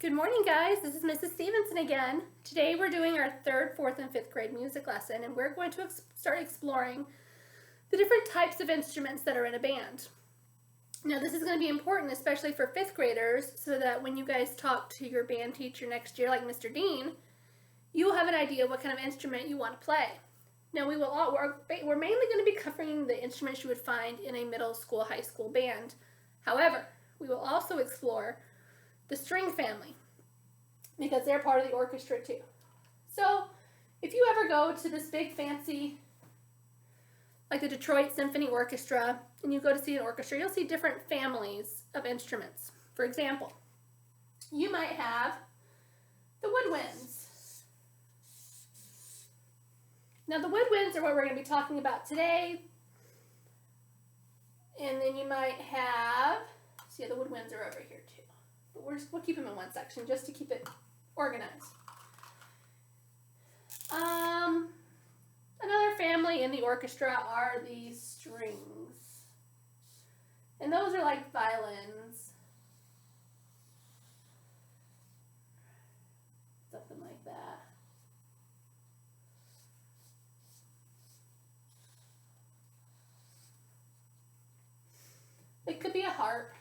Good morning, guys. This is Mrs. Stevenson again. Today we're doing our 3rd, 4th, and 5th grade music lesson, and we're going to start exploring the different types of instruments that are in a band. Now, this is going to be important, especially for 5th graders, so that when you guys talk to your band teacher next year, like Mr. Dean, you will have an idea of what kind of instrument you want to play. Now, we're mainly going to be covering the instruments you would find in a middle school, high school band. However, we will also explore the string family, because they're part of the orchestra too. So if you ever go to this big fancy, like the Detroit Symphony Orchestra, and you go to see an orchestra, you'll see different families of instruments. For example, you might have the woodwinds. Now the woodwinds are what we're going to be talking about today. And then you might have, see, the woodwinds are over here too. But we'll keep them in one section just to keep it organized. Another family in the orchestra are the strings. And those are like violins. Something like that. It could be a harp.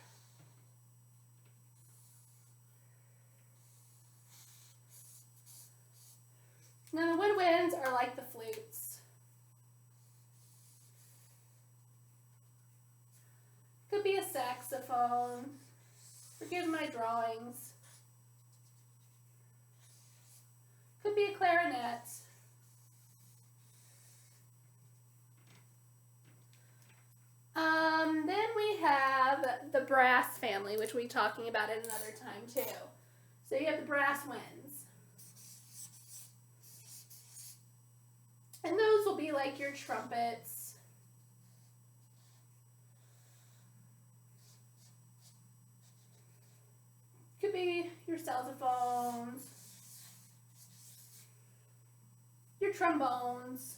Now the woodwinds are like the flutes. Could be a saxophone. Forgive my drawings. Could be a clarinet. Then we have the brass family, which we'll be talking about at another time too. So you have the brass winds. And those will be like your trumpets. Could be your saxophones, your trombones,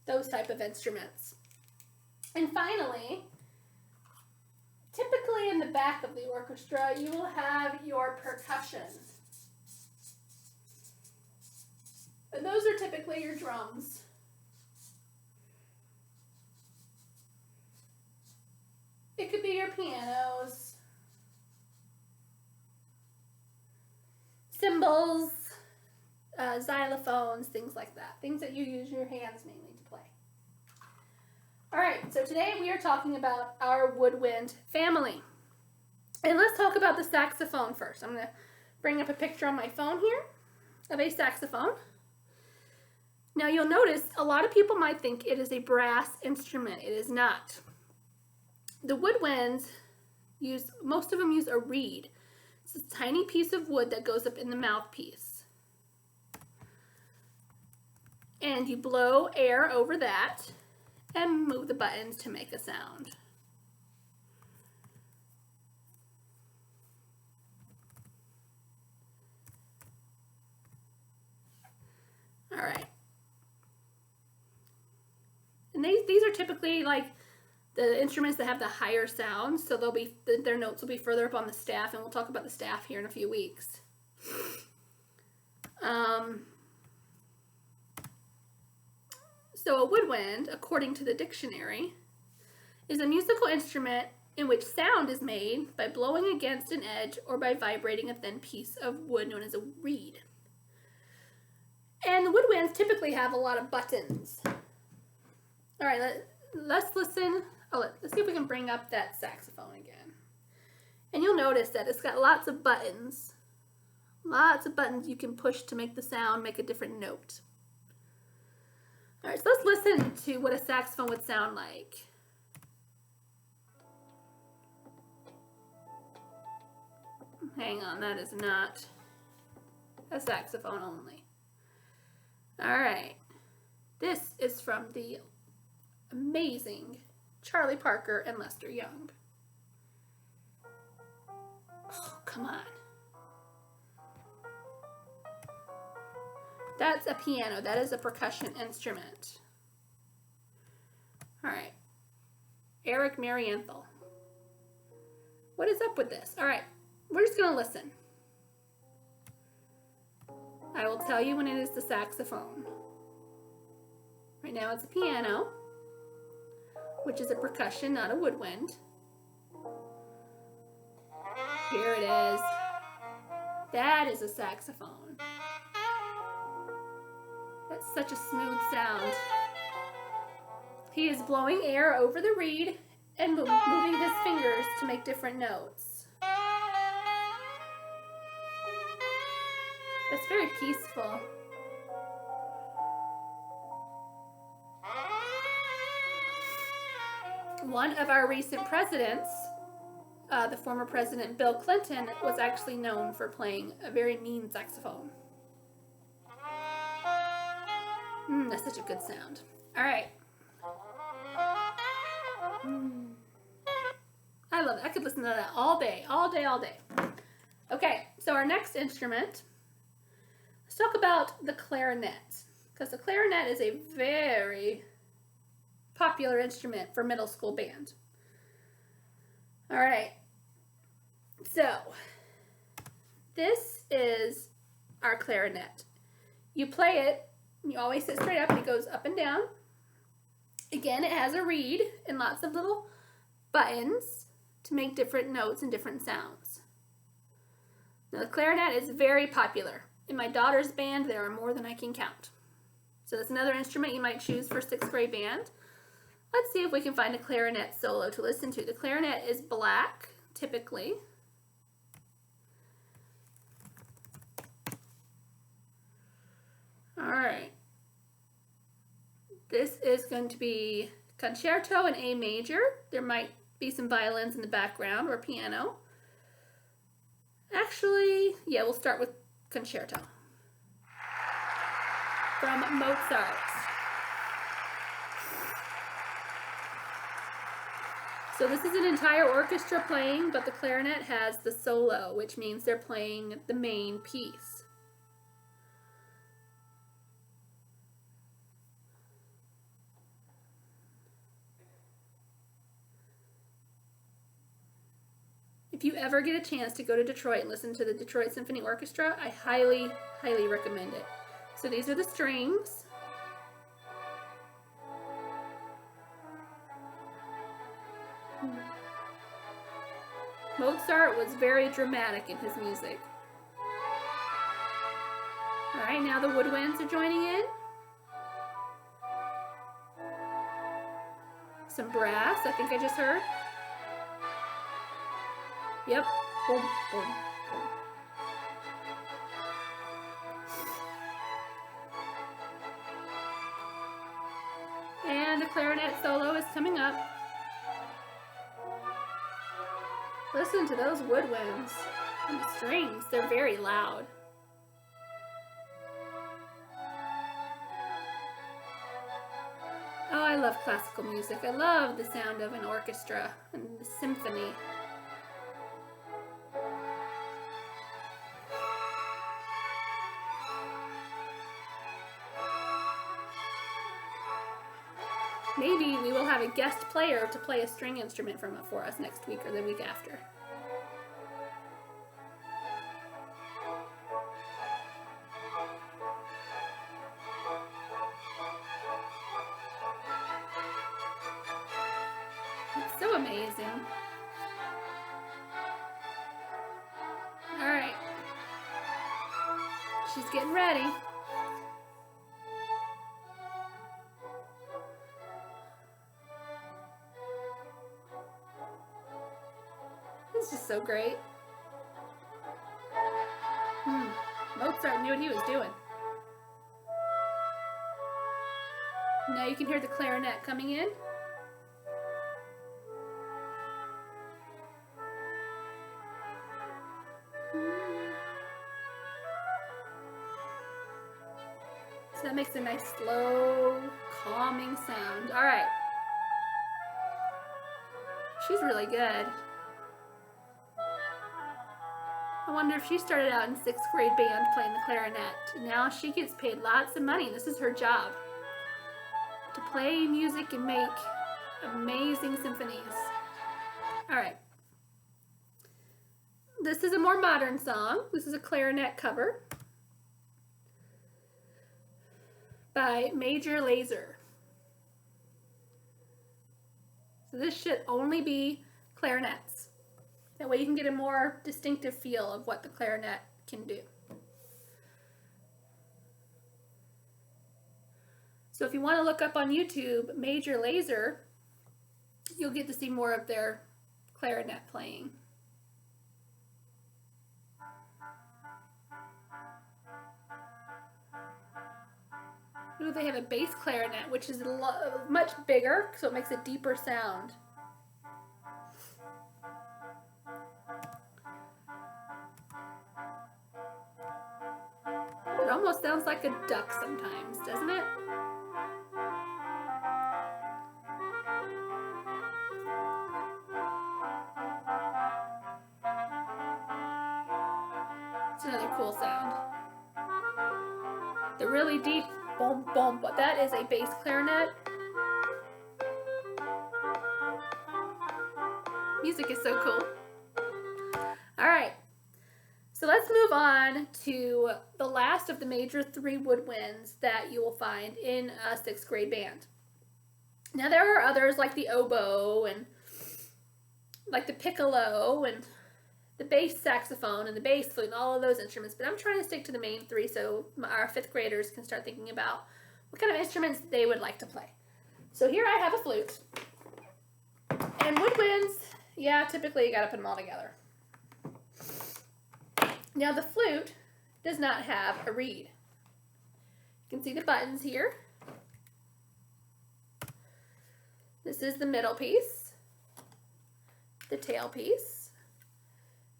those type of instruments. And finally, typically in the back of the orchestra, you will have your percussion. And those are typically your drums. It could be your pianos, cymbals, xylophones, things like that. Things that you use your hands mainly to play. All right, so today we are talking about our woodwind family. And let's talk about the saxophone first. I'm going to bring up a picture on my phone here of a saxophone. Now you'll notice a lot of people might think it is a brass instrument. It is not. The woodwinds most of them use a reed. It's a tiny piece of wood that goes up in the mouthpiece. And you blow air over that and move the buttons to make a sound. All right. And these are typically like the instruments that have the higher sounds, so their notes will be further up on the staff, and we'll talk about the staff here in a few weeks. So a woodwind, according to the dictionary, is a musical instrument in which sound is made by blowing against an edge or by vibrating a thin piece of wood known as a reed. And the woodwinds typically have a lot of buttons. All right, let's listen. Let's see if we can bring up that saxophone again. And you'll notice that it's got lots of buttons. Lots of buttons you can push to make the sound make a different note. All right, so let's listen to what a saxophone would sound like. Hang on, that is not a saxophone only. All right, this is from the amazing Charlie Parker and Lester Young. Oh, come on. That's a piano. That is a percussion instrument. All right. Eric Marienthal. What is up with this? All right, we're just gonna listen. I will tell you when it is the saxophone. Right now it's a piano, which is a percussion, not a woodwind. Here it is. That is a saxophone. That's such a smooth sound. He is blowing air over the reed and moving his fingers to make different notes. That's very peaceful. One of our recent presidents, the former president Bill Clinton, was actually known for playing a very mean saxophone. That's such a good sound. All right. I love it. I could listen to that all day, all day, all day. Okay, so our next instrument, let's talk about the clarinet, because the clarinet is a very popular instrument for middle school band. All right, so this is our clarinet. You play it, you always sit straight up and it goes up and down. Again, it has a reed and lots of little buttons to make different notes and different sounds. Now the clarinet is very popular. In my daughter's band, there are more than I can count. So that's another instrument you might choose for 6th grade band. Let's see if we can find a clarinet solo to listen to. The clarinet is black, typically. All right. This is going to be concerto in A major. There might be some violins in the background or piano. Actually, yeah, we'll start with concerto from Mozart. So this is an entire orchestra playing, but the clarinet has the solo, which means they're playing the main piece. If you ever get a chance to go to Detroit and listen to the Detroit Symphony Orchestra, I highly, highly recommend it. So these are the strings. Mozart was very dramatic in his music. All right, now the woodwinds are joining in. Some brass, I think I just heard. Yep. Boom, boom, boom. And the clarinet solo is coming up. Listen to those woodwinds and the strings. They're very loud. Oh, I love classical music. I love the sound of an orchestra and the symphony. Maybe we will have a guest player to play a string instrument for us next week or the week after. It's so amazing. All right. She's getting ready. This is so great. Mozart knew what he was doing. Now you can hear the clarinet coming in. So that makes a nice, slow, calming sound. All right. She's really good. I wonder if she started out in 6th grade band playing the clarinet. Now she gets paid lots of money. This is her job. To play music and make amazing symphonies. All right. this is a more modern song. This is a clarinet cover by Major Lazer. So this should only be clarinets. That way you can get a more distinctive feel of what the clarinet can do. So if you want to look up on YouTube Major Lazer, you'll get to see more of their clarinet playing. Ooh, they have a bass clarinet, which is much bigger, so it makes a deeper sound. It almost sounds like a duck sometimes, doesn't it? It's another cool sound. The really deep boom boom, but that is a bass clarinet. Music is so cool. All right, so let's move on to the last of the major 3 woodwinds that you will find in a 6th grade band. Now there are others like the oboe and like the piccolo and the bass saxophone and the bass flute and all of those instruments, but I'm trying to stick to the main 3 so our 5th graders can start thinking about what kind of instruments they would like to play. So here I have a flute. And woodwinds, yeah, typically you gotta put them all together. Now the flute does not have a reed. You can see the buttons here. This is the middle piece, the tail piece.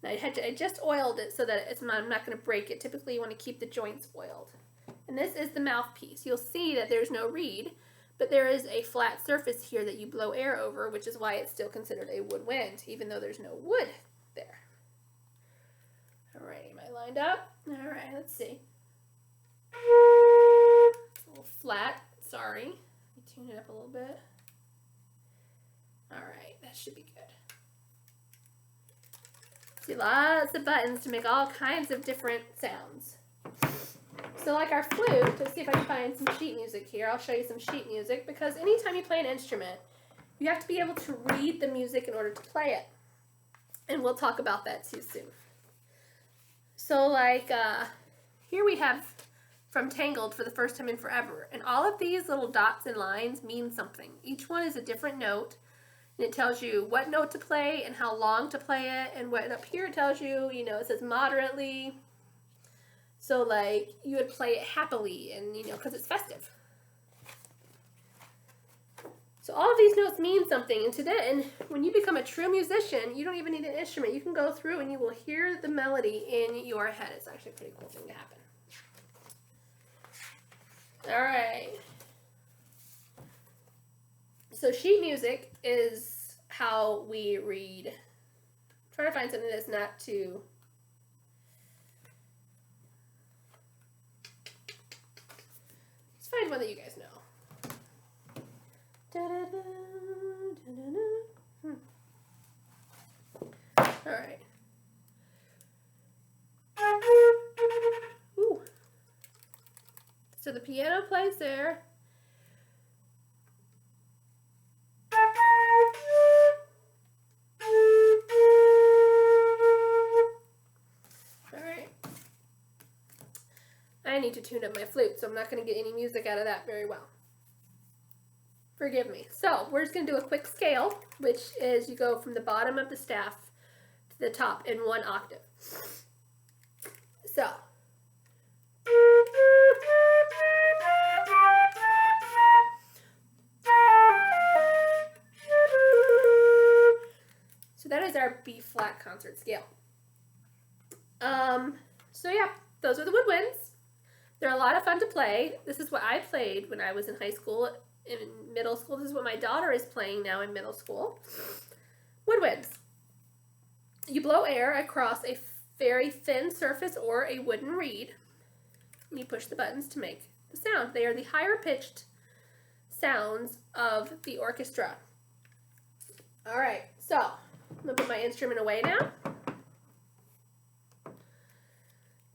I just oiled it so that I'm not going to break it. Typically you want to keep the joints oiled. And this is the mouthpiece. You'll see that there's no reed, but there is a flat surface here that you blow air over, which is why it's still considered a woodwind, even though there's no wood there. All right, am I lined up? All right, let's see. It's a little flat, sorry. Let me tune it up a little bit. All right, that should be good. See, lots of buttons to make all kinds of different sounds. So like our flute, let's see if I can find some sheet music here. I'll show you some sheet music because anytime you play an instrument, you have to be able to read the music in order to play it. And we'll talk about that too soon. So like here we have from Tangled for the First Time in Forever. And all of these little dots and lines mean something. Each one is a different note. And it tells you what note to play and how long to play it. And what up here it tells you, it says moderately. So like you would play it happily and, because it's festive. So all of these notes mean something. And then when you become a true musician, you don't even need an instrument. You can go through and you will hear the melody in your head. It's actually a pretty cool thing to happen. All right. So sheet music is how we read. I'm trying to find something that's not too... Let's find one that you guys know. All right. Ooh. So the piano plays there. I need to tune up my flute, so I'm not going to get any music out of that very well. Forgive me. So we're just going to do a quick scale, which is you go from the bottom of the staff to the top in 1 octave. So. So that is our B flat concert scale. So yeah, those are the woodwinds. They're a lot of fun to play. This is what I played when I was in high school. In middle school, this is what my daughter is playing now in middle school. Woodwinds. You blow air across a very thin surface or a wooden reed. And you push the buttons to make the sound. They are the higher pitched sounds of the orchestra. All right, so I'm gonna put my instrument away now.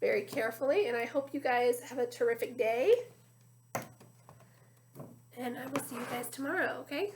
very carefully, and I hope you guys have a terrific day. And I will see you guys tomorrow, okay?